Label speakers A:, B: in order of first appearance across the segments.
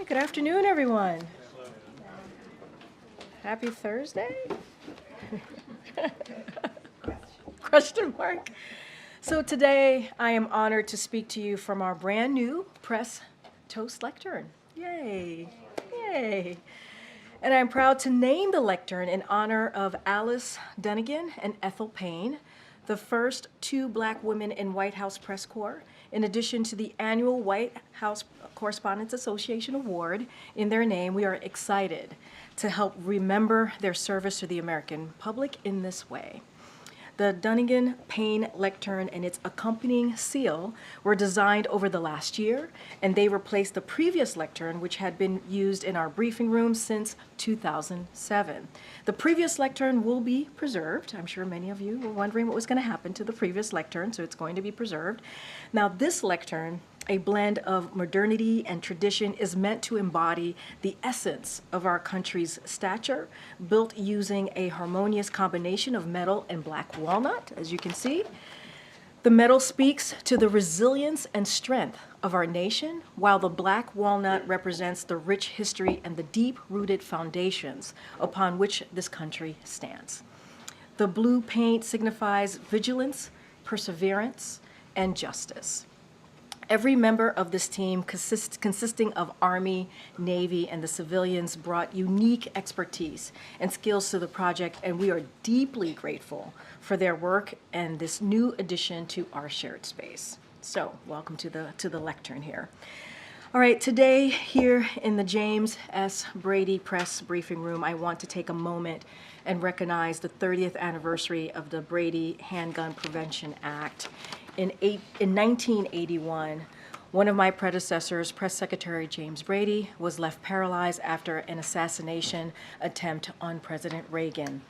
A: Good afternoon, everyone. Happy Thursday? Question mark. So today I am honored to speak to you from our brand new press toast lectern. Yay, yay. And I'm proud to name the lectern in honor of Alice Dunnigan and Ethel Payne, the first two Black women in White House Press Corps, in addition to the annual White House Correspondents Association Award in their name. We are excited to help remember their service to the American public in this way. The Dunnigan-Payne lectern and its accompanying seal were designed over the last year, and they replaced the previous lectern, which had been used in our briefing room since 2007. The previous lectern will be preserved. I'm sure many of you were wondering what was going to happen to the previous lectern, so it's going to be preserved. Now, this lectern, a blend of modernity and tradition, is meant to embody the essence of our country's stature, built using a harmonious combination of metal and black walnut, as you can see. The metal speaks to the resilience and strength of our nation, while the black walnut represents the rich history and the deep-rooted foundations upon which this country stands. The blue paint signifies vigilance, perseverance, and justice. Every member of this team, consisting of Army, Navy, and the civilians, brought unique expertise and skills to the project, and we are deeply grateful for their work and this new addition to our shared space. So, welcome to the lectern here. All right, today here in the James S. Brady Press Briefing Room, I want to take a moment and recognize the 30th anniversary of the Brady Handgun Prevention Act. In 1981, one of my predecessors, Press Secretary James Brady, was left paralyzed after an assassination attempt on President Reagan.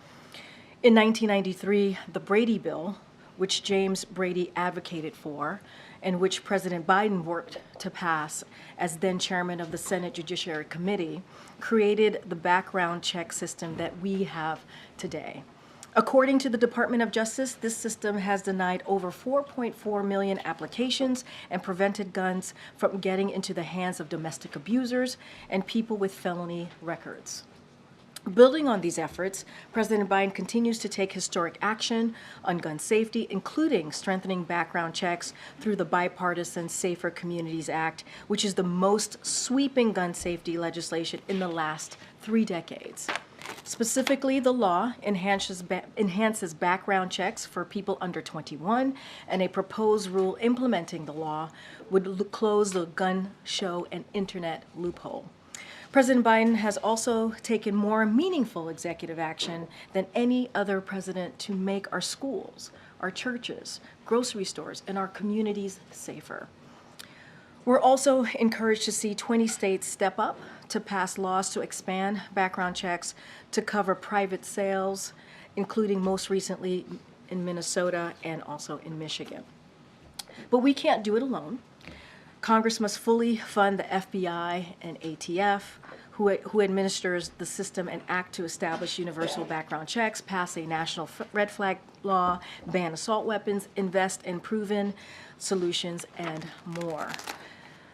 A: In 1993, the Brady Bill, which James Brady advocated for, and which President Biden worked to pass as then chairman of the Senate Judiciary Committee, created the background check system that we have today. According to the Department of Justice, this system has denied over 4.4 million applications and prevented guns from getting into the hands of domestic abusers and people with felony records. Building on these efforts, President Biden continues to take historic action on gun safety, including strengthening background checks through the bipartisan Safer Communities Act, which is the most sweeping gun safety legislation in the last 3 decades. Specifically, the law enhances background checks for people under 21, and a proposed rule implementing the law would close the gun show and internet loophole. President Biden has also taken more meaningful executive action than any other president to make our schools, our churches, grocery stores, and our communities safer. We're also encouraged to see 20 states step up to pass laws to expand background checks to cover private sales, including most recently in Minnesota and also in Michigan. But we can't do it alone. Congress must fully fund the FBI and ATF, who administers the system, and act to establish universal background checks, pass a national red flag law, ban assault weapons, invest in proven solutions, and more.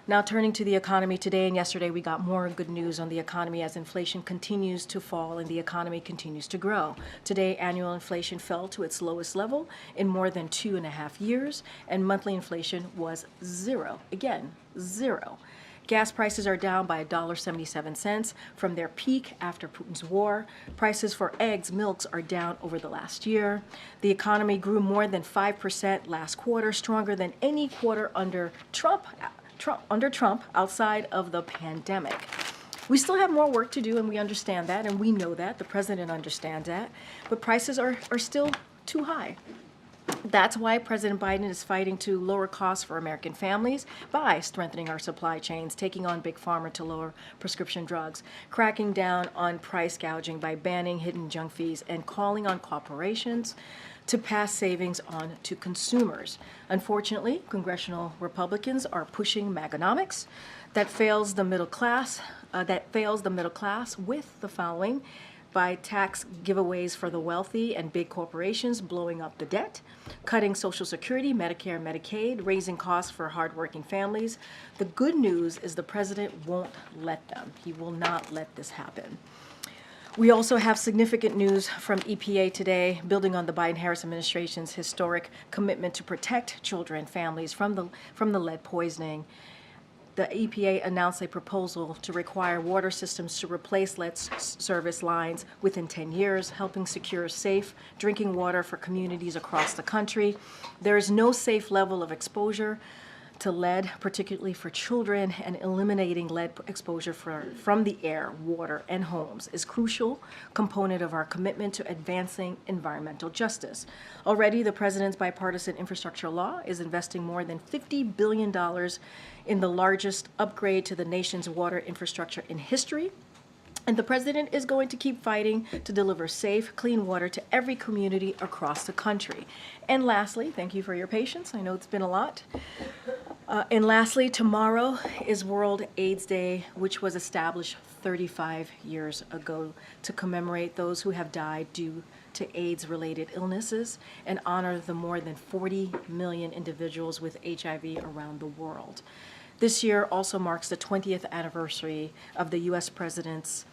A: Now turning to the economy, today and yesterday we got more good news on the economy as inflation continues to fall and the economy continues to grow. Today, annual inflation fell to its lowest level in more than 2.5 years, and monthly inflation was 0. Again, 0. Gas prices are down by $1.77 from their peak after Putin's war. Prices for eggs, milks are down over the last year. The economy grew more than 5% last quarter, stronger than any quarter under Trump outside of the pandemic. We still have more work to do, and we understand that, and we know that. The president understands that. But prices are still too high. That's why President Biden is fighting to lower costs for American families by strengthening our supply chains, taking on Big Pharma to lower prescription drugs, cracking down on price gouging by banning hidden junk fees, and calling on corporations to pass savings on to consumers. Unfortunately, congressional Republicans are pushing Maganomics that fails the middle class with the following: by tax giveaways for the wealthy and big corporations blowing up the debt, cutting Social Security, Medicare, and Medicaid, raising costs for hardworking families. The good news is the president won't let them. He will not let this happen. We also have significant news from EPA today, building on the Biden-Harris administration's historic commitment to protect children and families from the lead poisoning. The EPA announced a proposal to require water systems to replace lead service lines within 10 years, helping secure safe drinking water for communities across the country. There is no safe level of exposure to lead, particularly for children, and eliminating lead exposure from the air, water, and homes is a crucial component of our commitment to advancing environmental justice. Already, the president's bipartisan infrastructure law is investing more than $50 billion in the largest upgrade to the nation's water infrastructure in history. And the president is going to keep fighting to deliver safe, clean water to every community across the country. And lastly, thank you for your patience. I know it's been a lot. And lastly, tomorrow is World AIDS Day, which was established 35 years ago to commemorate those who have died due to AIDS-related illnesses and honor the more than 40 million individuals with HIV around the world. This year also marks the 20th anniversary of the U.S. President's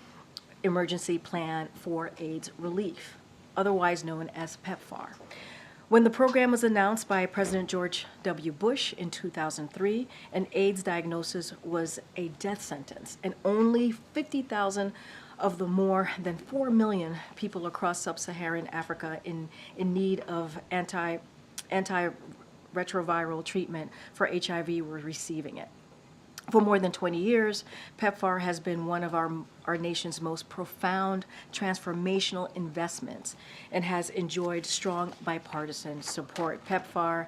A: Emergency Plan for AIDS Relief, otherwise known as PEPFAR. When the program was announced by President George W. Bush in 2003, an AIDS diagnosis was a death sentence, and only 50,000 of the more than 4 million people across sub-Saharan Africa in need of antiretroviral treatment for HIV were receiving it. For more than 20 years, PEPFAR has been one of our nation's most profound transformational investments and has enjoyed strong bipartisan support. PEPFAR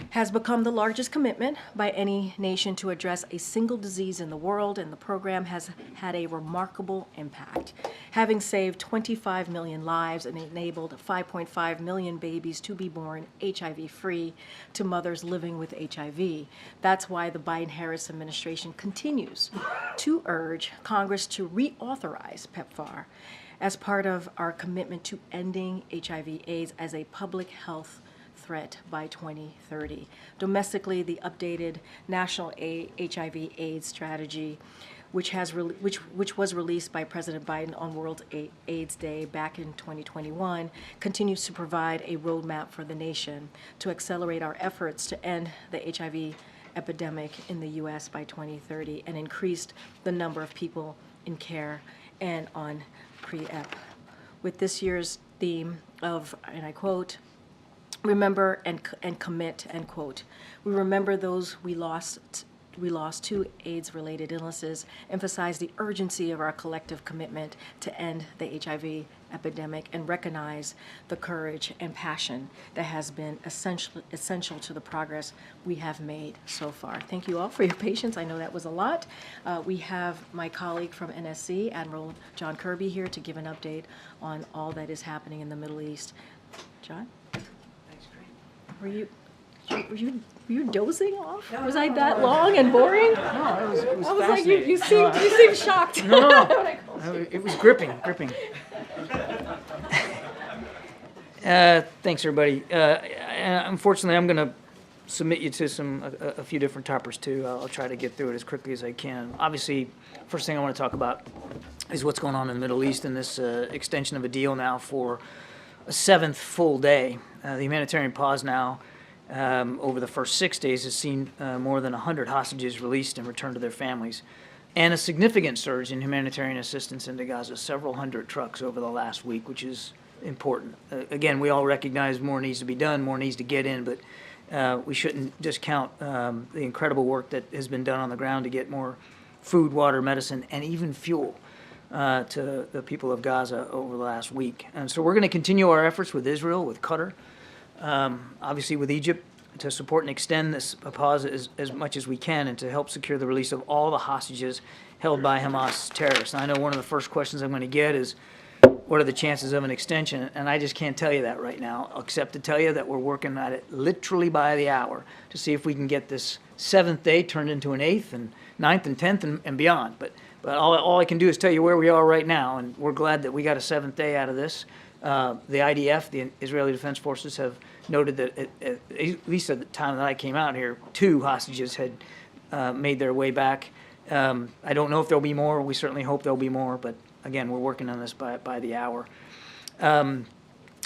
A: has become the largest commitment by any nation to address a single disease in the world, and the program has had a remarkable impact, having saved 25 million lives and enabled 5.5 million babies to be born HIV-free to mothers living with HIV. That's why the Biden-Harris administration continues to urge Congress to reauthorize PEPFAR as part of our commitment to ending HIV/AIDS as a public health threat by 2030. Domestically, the updated National HIV/AIDS Strategy, which was released by President Biden on World AIDS Day back in 2021, continues to provide a roadmap for the nation to accelerate our efforts to end the HIV epidemic in the U.S. by 2030 and increased the number of people in care and on pre-ep. With this year's theme of, and I quote, "Remember and commit," end quote. We remember those we lost to AIDS-related illnesses, emphasize the urgency of our collective commitment to end the HIV epidemic, and recognize the courage and passion that has been essential to the progress we have made so far. Thank you all for your patience. I know that was a lot. We have my colleague from NSC, Admiral John Kirby, here to give an update on all that is happening in the Middle East. John? Were you dozing off?
B: No,
A: was I that long and boring?
B: No, it was
A: I was like,
B: fascinating.
A: you seemed shocked.
B: No, it was gripping. Thanks, everybody. Unfortunately, I'm going to submit you to a few different topics, too. I'll try to get through it as quickly as I can. Obviously, first thing I want to talk about is what's going on in the Middle East and this extension of a deal now for a 7th full day. The humanitarian pause now over the first 6 days has seen more than 100 hostages released and returned to their families, and a significant surge in humanitarian assistance into Gaza, several hundred trucks over the last week, which is important. Again, we all recognize more needs to be done, more needs to get in, but we shouldn't discount the incredible work that has been done on the ground to get more food, water, medicine, and even fuel to the people of Gaza over the last week. And so we're going to continue our efforts with Israel, with Qatar, obviously with Egypt, to support and extend this pause as much as we can and to help secure the release of all the hostages held by Hamas terrorists. And I know one of the first questions I'm going to get is, what are the chances of an extension? And I just can't tell you that right now, except to tell you that we're working at it literally by the hour to see if we can get this 7th day turned into an 8th and 9th and 10th and beyond. But But all I can do is tell you where we are right now, and we're glad that we got a 7th day out of this. The IDF, the Israeli Defense Forces, have noted that at least at the time that I came out here, 2 hostages had made their way back. I don't know if there'll be more. We certainly hope there'll be more, but again, we're working on this by the hour. And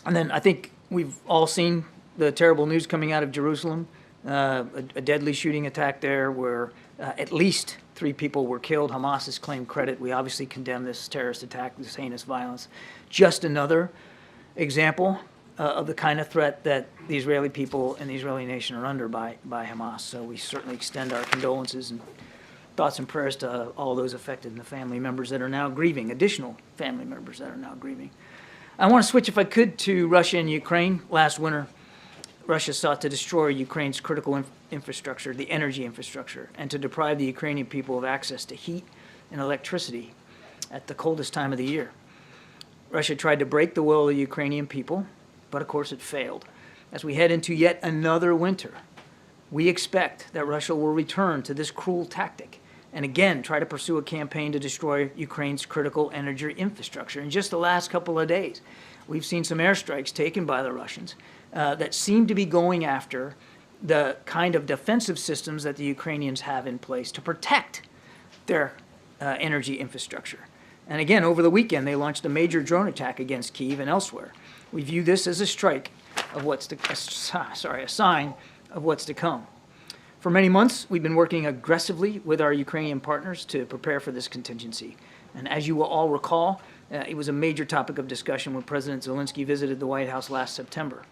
B: then I think we've all seen the terrible news coming out of Jerusalem, a deadly shooting attack there where at least 3 people were killed. Hamas has claimed credit. We obviously condemn this terrorist attack, this heinous violence. Just another example of the kind of threat that the Israeli people and the Israeli nation are under by Hamas. So we certainly extend our condolences and thoughts and prayers to all those affected and the family members that are now grieving, additional family members that are now grieving. I want to switch, if I could, to Russia and Ukraine. Last winter, Russia sought to destroy Ukraine's critical infrastructure, the energy infrastructure, and to deprive the Ukrainian people of access to heat and electricity at the coldest time of the year. Russia tried to break the will of the Ukrainian people, but of course it failed. As we head into yet another winter, we expect that Russia will return to this cruel tactic and again try to pursue a campaign to destroy Ukraine's critical energy infrastructure. In just the last couple of days, we've seen some airstrikes taken by the Russians that seem to be going after the kind of defensive systems that the Ukrainians have in place to protect their energy infrastructure. And again, over the weekend, they launched a major drone attack against Kyiv and elsewhere. We view this as a strike of a sign of what's to come. For many months, we've been working aggressively with our Ukrainian partners to prepare for this contingency. And as you will all recall, it was a major topic of discussion when President Zelensky visited the White House last September.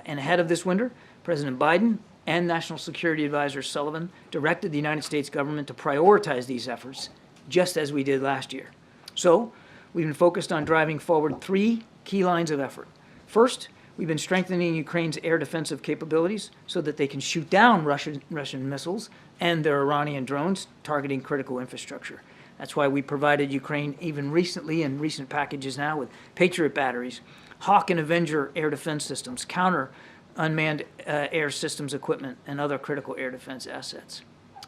B: And ahead of this winter, President Biden and National Security Advisor Sullivan directed the United States government to prioritize these efforts, just as we did last year. So, we've been focused on driving forward 3 key lines of effort. First, we've been strengthening Ukraine's air defensive capabilities so that they can shoot down Russian missiles and their Iranian drones targeting critical infrastructure. That's why we provided Ukraine even recently, in recent packages now, with Patriot batteries, Hawk and Avenger air defense systems, counter unmanned air systems equipment, and other critical air defense assets.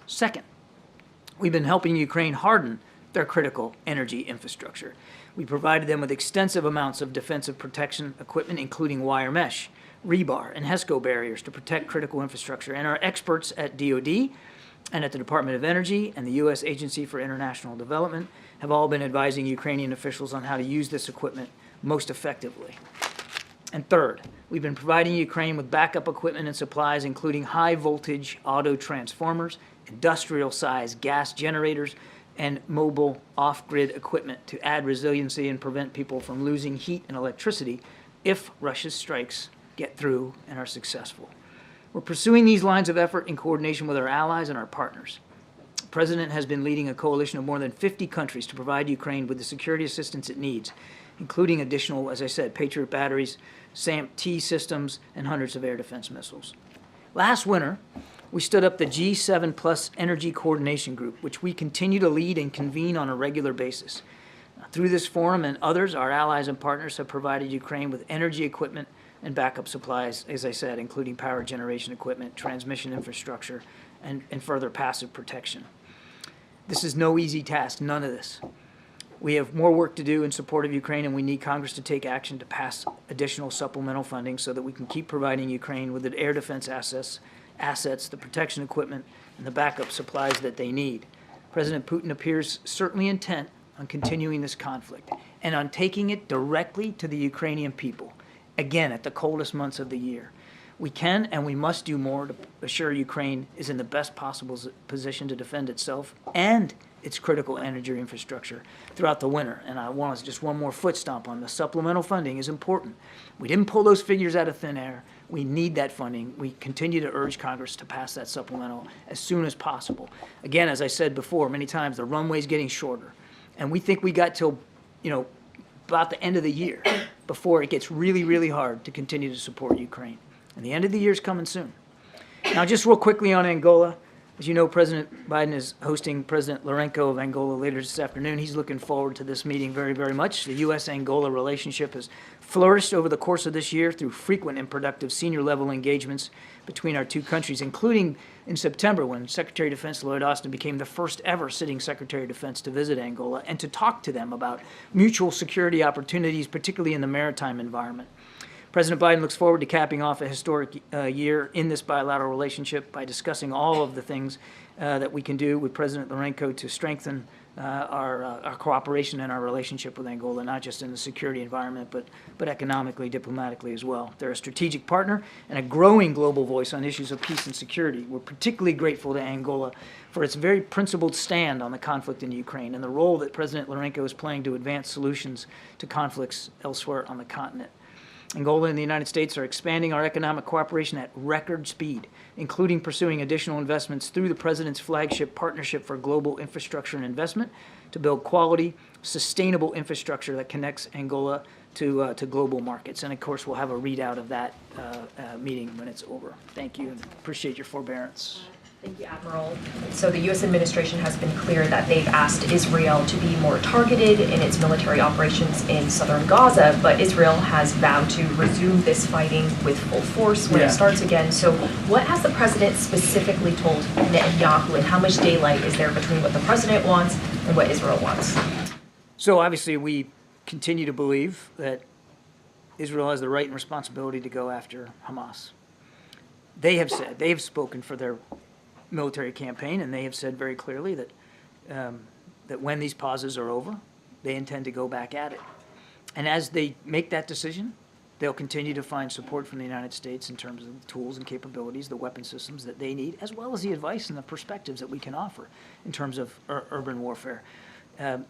B: Second, we've been helping Ukraine harden their critical energy infrastructure. We provided them with extensive amounts of defensive protection equipment, including wire mesh, rebar, and HESCO barriers to protect critical infrastructure. And our experts at DoD and at the Department of Energy and the U.S. Agency for International Development have all been advising Ukrainian officials on how to use this equipment most effectively. And third, we've been providing Ukraine with backup equipment and supplies, including high-voltage auto transformers, industrial-sized gas generators, and mobile off-grid equipment to add resiliency and prevent people from losing heat and electricity if Russia's strikes get through and are successful. We're pursuing these lines of effort in coordination with our allies and our partners. The President has been leading a coalition of more than 50 countries to provide Ukraine with the security assistance it needs, including additional, as I said, Patriot batteries, SAMP-T systems, and hundreds of air defense missiles. Last winter, we stood up the G7 Plus Energy Coordination Group, which we continue to lead and convene on a regular basis. Through this forum and others, our allies and partners have provided Ukraine with energy equipment and backup supplies, as I said, including power generation equipment, transmission infrastructure, and further passive protection. This is no easy task, none of this. We have more work to do in support of Ukraine, and we need Congress to take action to pass additional supplemental funding so that we can keep providing Ukraine with the air defense assets, the protection equipment, and the backup supplies that they need. President Putin appears certainly intent on continuing this conflict and on taking it directly to the Ukrainian people, again at the coldest months of the year. We can and we must do more to assure Ukraine is in the best possible position to defend itself and its critical energy infrastructure throughout the winter. And I want just one more foot stomp on the supplemental funding is important. We didn't pull those figures out of thin air. We need that funding. We continue to urge Congress to pass that supplemental as soon as possible. Again, as I said before many times, the runway's getting shorter. And we think we got till, about the end of the year before it gets really, really hard to continue to support Ukraine. And the end of the year is coming soon. Now, just real quickly on Angola, As you know, President Biden is hosting President Lourenco of Angola later this afternoon. He's looking forward to this meeting very, very much. The U.S.-Angola relationship has flourished over the course of this year through frequent and productive senior-level engagements between our two countries, including in September when Secretary of Defense Lloyd Austin became the first ever sitting Secretary of Defense to visit Angola and to talk to them about mutual security opportunities, particularly in the maritime environment. President Biden looks forward to capping off a historic year in this bilateral relationship by discussing all of the things that we can do with President Lourenco to strengthen our cooperation and our relationship with Angola, not just in the security environment, but economically, diplomatically as well. They're a strategic partner and a growing global voice on issues of peace and security. We're particularly grateful to Angola for its very principled stand on the conflict in Ukraine and the role that President Lourenco is playing to advance solutions to conflicts elsewhere on the continent. Angola and the United States are expanding our economic cooperation at record speed, including pursuing additional investments through the President's flagship Partnership for Global Infrastructure and Investment to build quality, sustainable infrastructure that connects Angola to global markets. And of course, we'll have a readout of that meeting when it's over. Thank you, and appreciate your forbearance.
C: Thank you, Admiral. So the U.S. administration has been clear that they've asked Israel to be more targeted in its military operations in southern Gaza, but Israel has vowed to resume this fighting with full force when it starts again. So what has the president specifically told Netanyahu, and how much daylight is there between what the president wants and what Israel wants?
B: So obviously we continue to believe that Israel has the right and responsibility to go after Hamas. They have said, they have spoken for their military campaign, and they have said very clearly that that when these pauses are over, they intend to go back at it. And as they make that decision, they'll continue to find support from the United States in terms of the tools and capabilities, the weapon systems that they need, as well as the advice and the perspectives that we can offer in terms of urban warfare.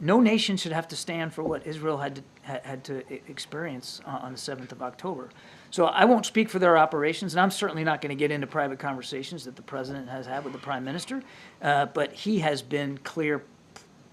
B: No nation should have to stand for what Israel had to experience on the 7th of October. So I won't speak for their operations, and I'm certainly not going to get into private conversations that the president has had with the prime minister, but he has been clear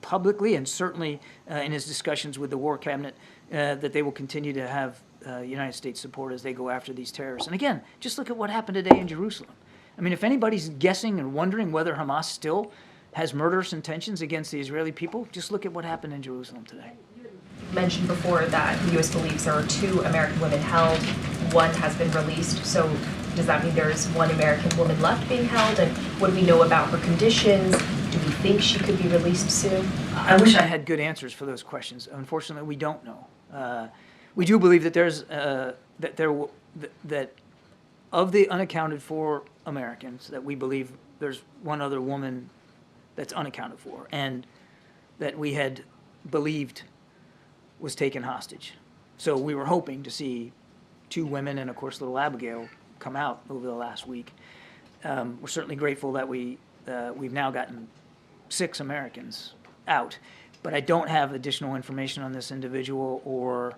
B: publicly and certainly in his discussions with the war cabinet that they will continue to have United States support as they go after these terrorists. And again, just look at what happened today in Jerusalem. I mean, if anybody's guessing and wondering whether Hamas still has murderous intentions against the Israeli people, just look at what happened in Jerusalem today.
C: You mentioned before that the U.S. believes there are 2 American women held. One has been released. So does that mean there is 1 American woman left being held? And what do we know about her conditions? Do we think she could be released soon?
B: I wish I had good answers for those questions. Unfortunately, we don't know. We do believe that that of the unaccounted for Americans, that we believe there's 1 other woman that's unaccounted for, and that we had believed was taken hostage. So we were hoping to see 2 women and, of course, little Abigail come out over the last week. We're certainly grateful that we've now gotten 6 Americans out, but I don't have additional information on this individual or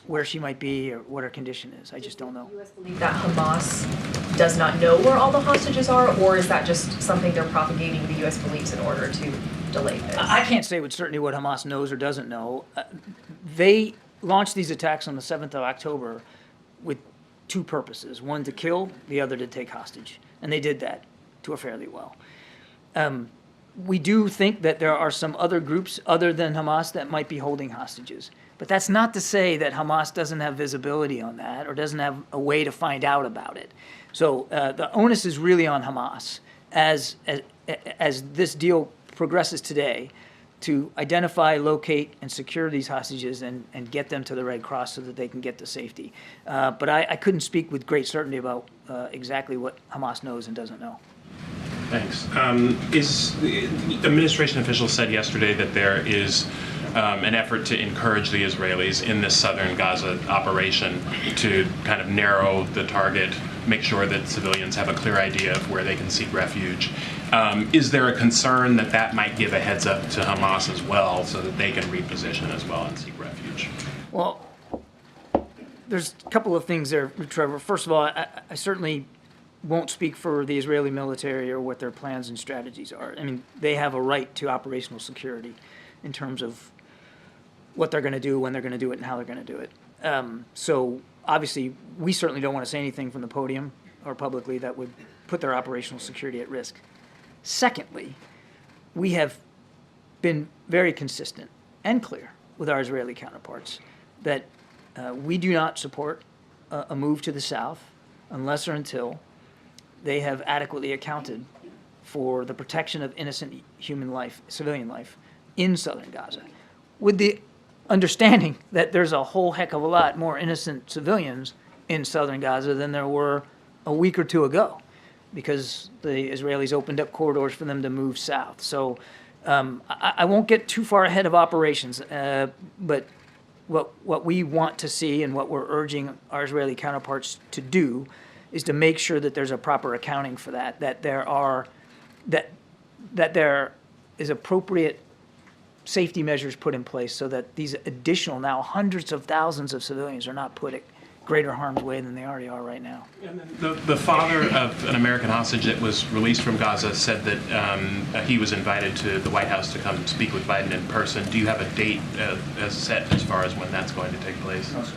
B: where she might be or what her condition is. I just don't know.
C: Does the U.S. believe that Hamas does not know where all the hostages are, or is that just something they're propagating the U.S. believes in order to delay this?
B: I can't say with certainty what Hamas knows or doesn't know. They launched these attacks on the 7th of October with 2 purposes, one to kill, the other to take hostage. And they did that to a fairly well. We do think that there are some other groups other than Hamas that might be holding hostages. But that's not to say that Hamas doesn't have visibility on that or doesn't have a way to find out about it. So the onus is really on Hamas as this deal progresses today to identify, locate, and secure these hostages and get them to the Red Cross so that they can get to safety. But I couldn't speak with great certainty about exactly what Hamas knows and doesn't know.
D: Thanks. Administration officials said yesterday that there is an effort to encourage the Israelis in this southern Gaza operation to kind of narrow the target, make sure that civilians have a clear idea of where they can seek refuge. Is there a concern that that might give a heads up to Hamas as well so that they can reposition as well and seek refuge?
B: Well, there's a couple of things there, Trevor. First of all, I certainly won't speak for the Israeli military or what their plans and strategies are. I mean, they have a right to operational security in terms of what they're going to do, when they're going to do it, and how they're going to do it. So obviously, we certainly don't want to say anything from the podium or publicly that would put their operational security at risk. Secondly, we have been very consistent and clear with our Israeli counterparts that we do not support a move to the south unless or until they have adequately accounted for the protection of innocent human life, civilian life, in southern Gaza, with the understanding that there's a whole heck of a lot more innocent civilians in southern Gaza than there were a week or two ago, because the Israelis opened up corridors for them to move south. So I won't get too far ahead of operations, but what we want to see and what we're urging our Israeli counterparts to do is to make sure that there's a proper accounting for that there is appropriate safety measures put in place so that these additional now hundreds of thousands of civilians are not put at greater harm's way than they already are right now.
D: The father of an American hostage that was released from Gaza said that he was invited to the White House to come speak with Biden in person. Do you have a date as set as far as when that's going to take place?
B: No, sir.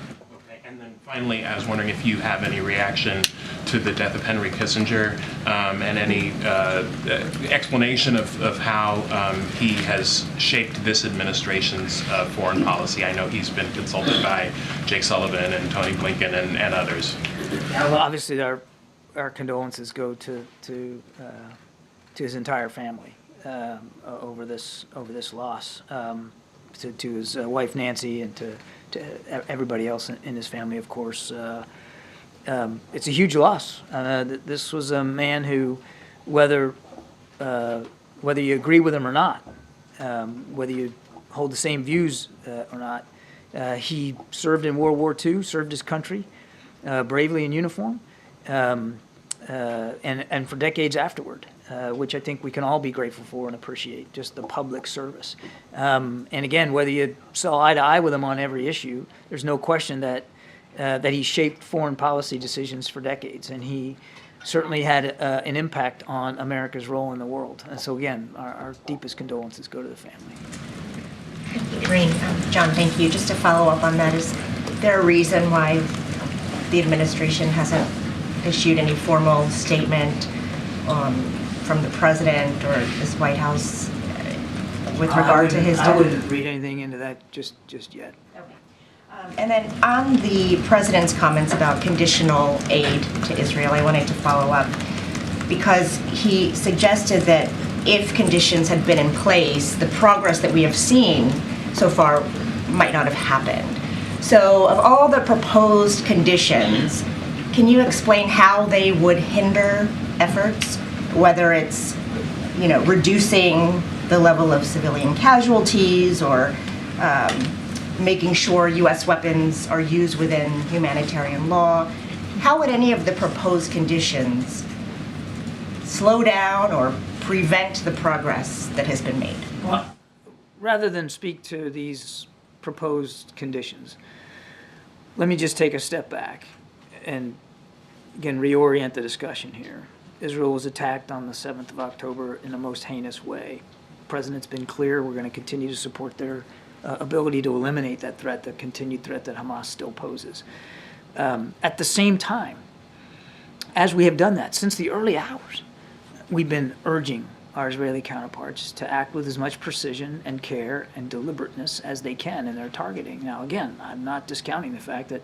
D: Okay. And then finally, I was wondering if you have any reaction to the death of Henry Kissinger and any explanation of how he has shaped this administration's foreign policy. I know he's been consulted by Jake Sullivan and Tony Blinken and others.
B: Yeah, well, obviously our condolences go to his entire family over this loss, to his wife Nancy and to everybody else in his family, of course. It's a huge loss. This was a man who, whether you agree with him or not, whether you hold the same views or not, he served in World War II, served his country bravely in uniform, and for decades afterward, which I think we can all be grateful for and appreciate, just the public service. And again, whether you saw eye to eye with him on every issue, there's no question that he shaped foreign policy decisions for decades, and he certainly had an impact on America's role in the world. And so again, our deepest condolences go to the family.
E: Karine, John, thank you. Just to follow up on that, is there a reason why the administration hasn't issued any formal statement from the president or this White House with regard to his death?
B: I wouldn't read anything into that just yet.
E: Okay. And then on the president's comments about conditional aid to Israel, I wanted to follow up because he suggested that if conditions had been in place, the progress that we have seen so far might not have happened. So of all the proposed conditions, can you explain how they would hinder efforts, whether it's, reducing the level of civilian casualties or making sure U.S. weapons are used within humanitarian law? How would any of the proposed conditions slow down or prevent the progress that has been made?
B: Well, rather than speak to these proposed conditions, let me just take a step back and, again, reorient the discussion here. Israel was attacked on the 7th of October in the most heinous way. The president's been clear we're going to continue to support their ability to eliminate that threat, the continued threat that Hamas still poses. At the same time, as we have done that since the early hours, we've been urging our Israeli counterparts to act with as much precision and care and deliberateness as they can in their targeting. Now, again, I'm not discounting the fact that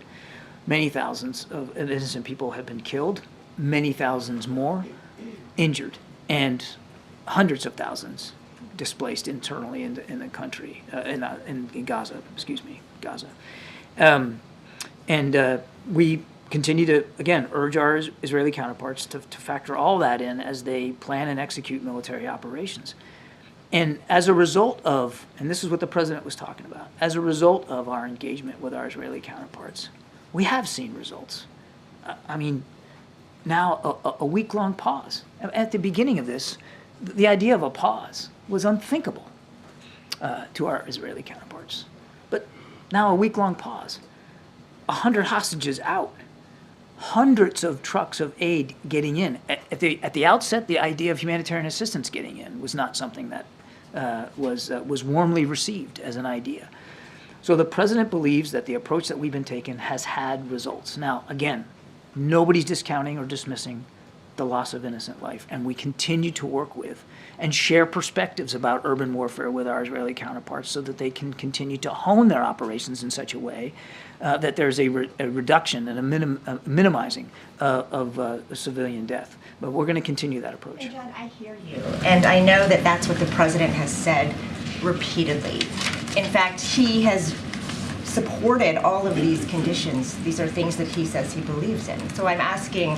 B: many thousands of innocent people have been killed, many thousands more injured, and hundreds of thousands displaced internally in the country, in Gaza, Gaza. We continue to, again, urge our Israeli counterparts to factor all that in as they plan and execute military operations. And as a result of, and this is what the president was talking about, as a result of our engagement with our Israeli counterparts, we have seen results. Now a week-long pause. At the beginning of this, the idea of a pause was unthinkable to our Israeli counterparts. But now a week-long pause, 100 hostages out, hundreds of trucks of aid getting in. At the outset, the idea of humanitarian assistance getting in was not something that was warmly received as an idea. So the president believes that the approach that we've been taking has had results. Now, again, Nobody's discounting or dismissing the loss of innocent life, and we continue to work with and share perspectives about urban warfare with our Israeli counterparts so that they can continue to hone their operations in such a way that there's a reduction and a minimizing of civilian death. But we're going to continue that approach.
E: And John, I hear you. And I know that that's what the president has said repeatedly. In fact, he has supported all of these conditions. These are things that he says he believes in. So I'm asking,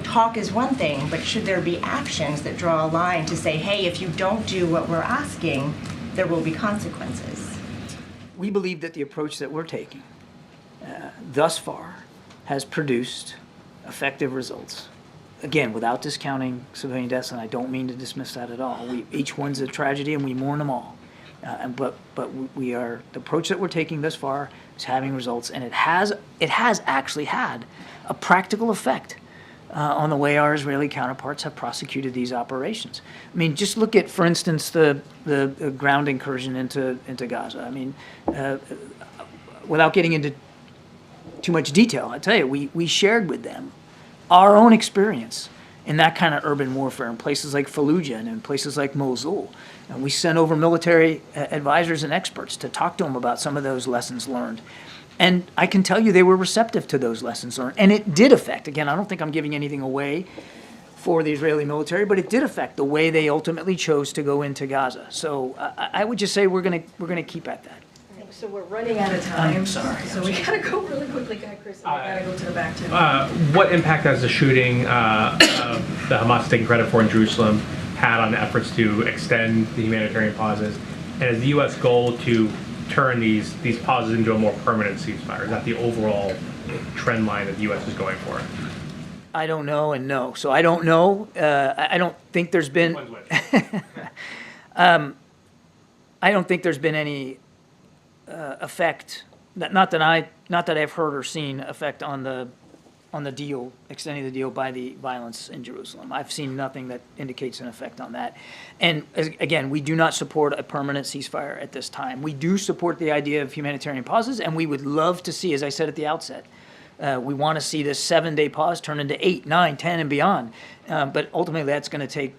E: talk is one thing, but should there be actions that draw a line to say, hey, if you don't do what we're asking, there will be consequences?
B: We believe that the approach that we're taking thus far has produced effective results. Again, without discounting civilian deaths, and I don't mean to dismiss that at all. Each one's a tragedy, and we mourn them all. But the approach that we're taking thus far is having results, and it has actually had a practical effect on the way our Israeli counterparts have prosecuted these operations. I mean, just look at, for instance, the ground incursion into Gaza. I mean, without getting into too much detail, I tell you, we shared with them our own experience in that kind of urban warfare in places like Fallujah and in places like Mosul. And we sent over military advisors and experts to talk to them about some of those lessons learned. And I can tell you they were receptive to those lessons learned. And it did affect, again, I don't think I'm giving anything away for the Israeli military, but it did affect the way they ultimately chose to go into Gaza. So I would just say we're gonna keep at that.
A: So we're running out of time.
B: I'm sorry.
A: So we gotta go really quickly, Chris, and we gotta go to the back too.
F: What impact has the shooting the Hamas taking credit for in Jerusalem had on the efforts to extend the humanitarian pauses? And is the U.S. goal to turn these pauses into a more permanent ceasefire? Is that the overall trend line that the U.S. is going for?
B: I don't know and no. So I don't know. I don't think there's been. I don't think there's been any effect. Not that I've heard or seen effect on the deal, extending the deal by the violence in Jerusalem. I've seen nothing that indicates an effect on that. And again, we do not support a permanent ceasefire at this time. We do support the idea of humanitarian pauses, and we would love to see, as I said at the outset, we want to see this 7-day pause turn into 8, 9, 10, and beyond. But ultimately, that's going to take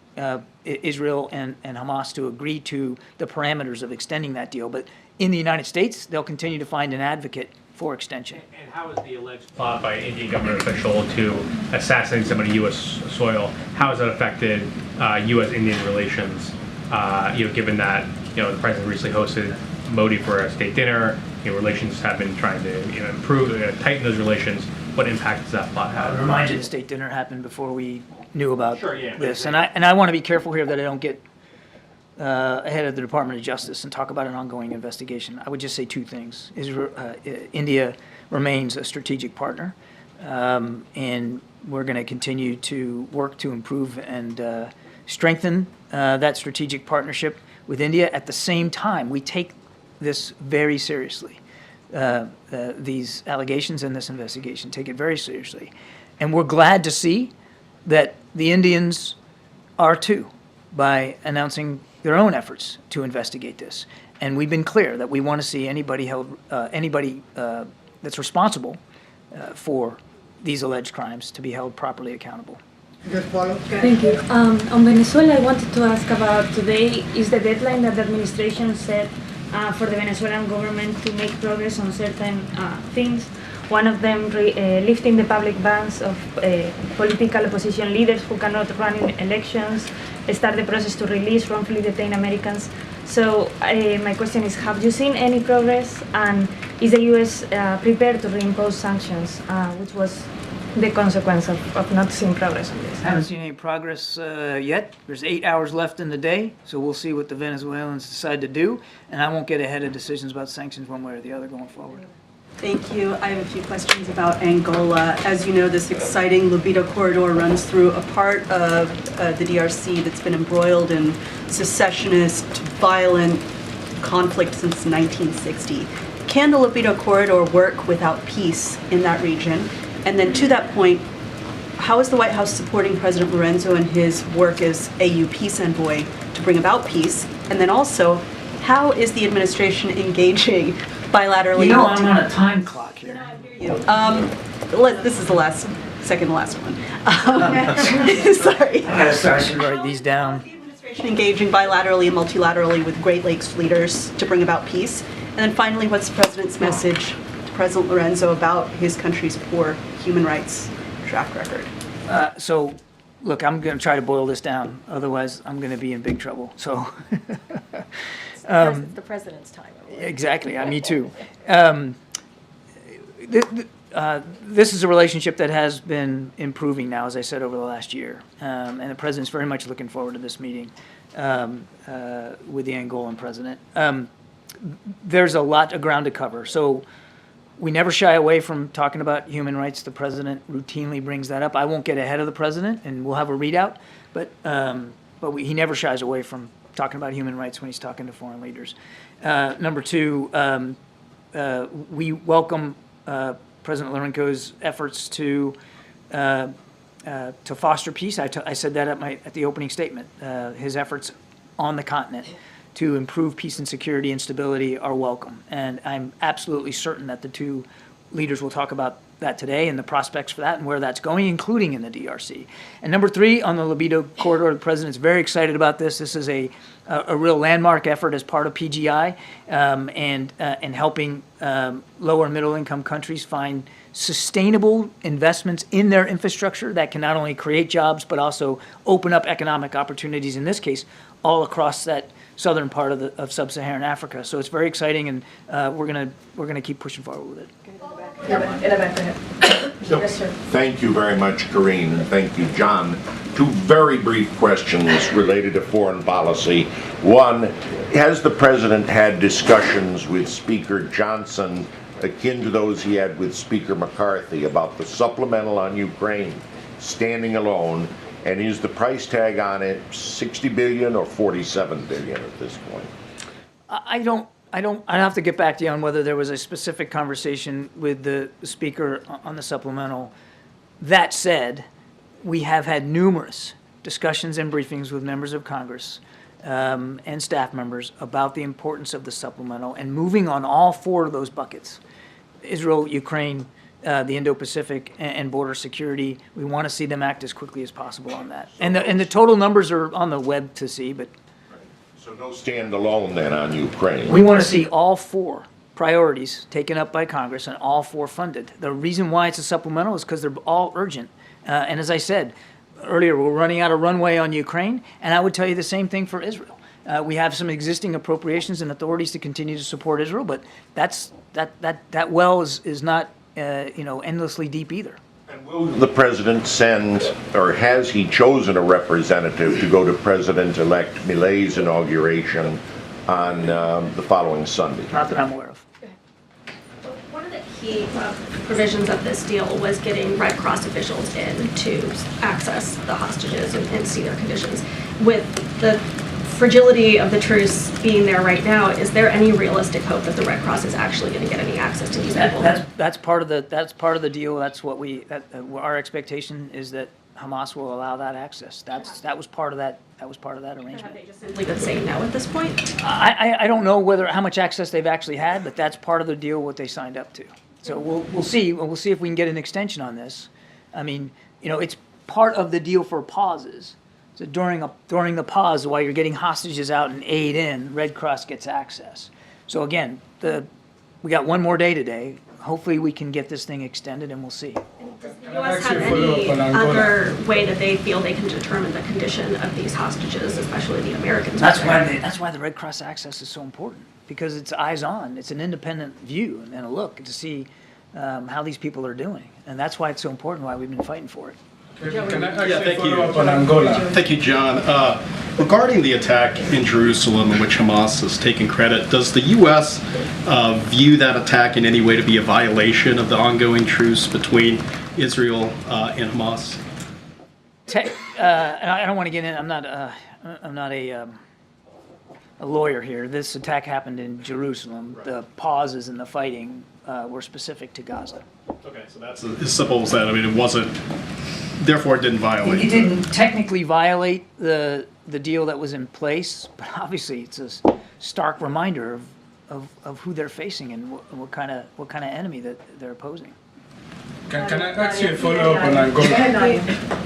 B: Israel and Hamas to agree to the parameters of extending that deal. But in the United States, they'll continue to find an advocate for extension.
F: And how is the alleged plot by an Indian government official to assassinate somebody on U.S. soil, how has that affected U.S.-Indian relations, given that, the president recently hosted Modi for a state dinner, relations have been trying to improve, tighten those relations. What impact does that plot have?
B: I remind you, the state dinner happened before we knew about this.
F: Sure.
B: And I want to be careful here that I don't get ahead of the Department of Justice and talk about an ongoing investigation. I would just say two things. India remains a strategic partner, and we're going to continue to work to improve and strengthen that strategic partnership with India. At the same time, we take this very seriously. These allegations and this investigation, take it very seriously. And we're glad to see that the Indians are too, by announcing their own efforts to investigate this. And we've been clear that we want to see anybody held, that's responsible for these alleged crimes to be held properly accountable.
G: Thank you. On Venezuela, I wanted to ask about today is the deadline that the administration set for the Venezuelan government to make progress on certain things. One of them lifting the public bans of political opposition leaders who cannot run in elections, start the process to release wrongfully detained Americans. So my question is, have you seen any progress, and is the U.S. prepared to reimpose sanctions, which was the consequence of not seeing progress on this?
B: I haven't seen any progress yet. There's 8 hours left in the day, so we'll see what the Venezuelans decide to do, and I won't get ahead of decisions about sanctions one way or the other going forward.
H: Thank you. I have a few questions about Angola. As you know, this exciting libido corridor runs through a part of the DRC that's been embroiled in secessionist, violent conflict since 1960. Can the libido corridor work without peace in that region? And then to that point, how is the White House supporting President Lorenzo in his work as AU peace envoy to bring about peace? And then also, how is the administration engaging bilaterally?
B: I'm on a time clock here.
H: This is the last second to last one. Sorry.
B: I should write these down.
H: The administration engaging bilaterally and multilaterally with Great Lakes leaders to bring about peace. And then finally, what's the president's message to President Lorenzo about his country's poor human rights track record?
B: So, look, I'm going to try to boil this down. Otherwise, I'm going to be in big trouble. So,
A: It's the president's time.
B: exactly. Me too. This is a relationship that has been improving now, as I said, over the last year. And the president's very much looking forward to this meeting with the Angolan president. There's a lot of ground to cover. So we never shy away from talking about human rights. The president routinely brings that up. I won't get ahead of the president, and we'll have a readout. But he never shies away from talking about human rights when he's talking to foreign leaders. Number two, we welcome President Lorenzo's efforts to foster peace. I said that at the opening statement. His efforts on the continent to improve peace and security and stability are welcome. And I'm absolutely certain that the two leaders will talk about that today and the prospects for that and where that's going, including in the DRC. And number three, on the libido corridor, the president's very excited about this. This is a real landmark effort as part of PGI and helping lower and middle income countries find sustainable investments in their infrastructure that can not only create jobs but also open up economic opportunities, in this case, all across that southern part of sub-Saharan Africa. So it's very exciting, and we're gonna keep pushing forward with it.
C: In the back, go ahead. Yes, sir.
I: Thank you very much, Karine, and thank you, John. Two very brief questions related to foreign policy. One, has the president had discussions with Speaker Johnson akin to those he had with Speaker McCarthy about the supplemental on Ukraine standing alone? And is the price tag on it 60 billion or 47 billion at this point?
B: I'd have to get back to you on whether there was a specific conversation with the speaker on the supplemental. That said, we have had numerous discussions and briefings with members of Congress and staff members about the importance of the supplemental and moving on all four of those buckets: Israel, Ukraine, the Indo-Pacific, and border security. We want to see them act as quickly as possible on that. And the total numbers are on the web to see, but
I: So no standalone then on Ukraine?
B: we want to see all four priorities taken up by Congress and all four funded. The reason why it's a supplemental is because they're all urgent. And as I said earlier, we're running out of runway on Ukraine, and I would tell you the same thing for Israel. We have some existing appropriations and authorities to continue to support Israel, but that well is not endlessly deep either.
I: And will the president send, or has he chosen a representative to go to President-elect Milei's inauguration on the following Sunday?
B: Not that I'm aware of.
J: One of the key provisions of this deal was getting Red Cross officials in to access the hostages and see their conditions. With the fragility of the truce being there right now, is there any realistic hope that the Red Cross is actually going to get any access to these people?
B: That's part of the deal. That's what our expectation is, that Hamas will allow that access. That was part of that arrangement.
J: Have they just simply been saying no at this point?
B: I don't know how much access they've actually had, but that's part of the deal, what they signed up to. So we'll see. We'll see if we can get an extension on this. I mean, it's part of the deal for pauses. So during the pause, while you're getting hostages out and aid in, Red Cross gets access. So again, we got one more day today. Hopefully we can get this thing extended, and we'll see.
J: Does the U.S. have any other way that they feel they can determine the condition of these hostages, especially the Americans?
B: That's why the Red Cross access is so important, because it's eyes on. It's an independent view and a look to see how these people are doing, and that's why it's so important. Why we've been fighting for it.
K: Thank you. On Angola. Thank you, John. Regarding the attack in Jerusalem, in which Hamas has taken credit, does the U.S. View that attack in any way to be a violation of the ongoing truce between Israel and Hamas?
B: I don't want to get in. I'm not a lawyer here. This attack happened in Jerusalem. The pauses in the fighting were specific to Gaza.
K: Okay, so that's as simple as that. I mean, it wasn't. Therefore, it didn't violate.
B: It didn't technically violate the deal that was in place, but obviously it's a stark reminder of who they're facing and what kind of enemy that they're opposing.
L: Can I ask you a follow-up on Angola?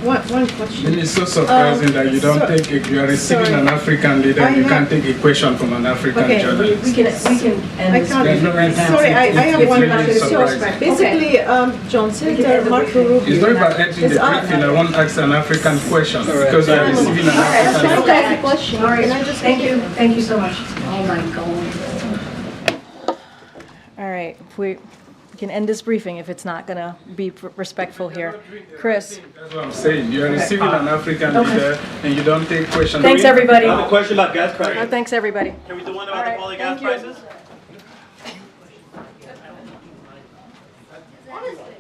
M: One question.
L: Then it's so surprising that you don't take it, you are receiving an African leader and you can't take a question from an African journalist.
A: We can end this.
M: Sorry, I have one question. So
L: surprising.
M: basically, John Center, Marco Rubio.
L: It's not about ending the briefing, I want to ask an African question because you are receiving an African
M: Can I ask a question? Can I just
A: Thank you so much.
M: Oh my God.
A: All right, if we can end this briefing if it's not going to be respectful here. Chris.
L: That's what I'm saying. You are receiving an African leader and you don't take questions.
A: Thanks, everybody.
N: I have a question about gas prices.
A: Thanks, everybody.
N: Can we do one about the falling gas prices?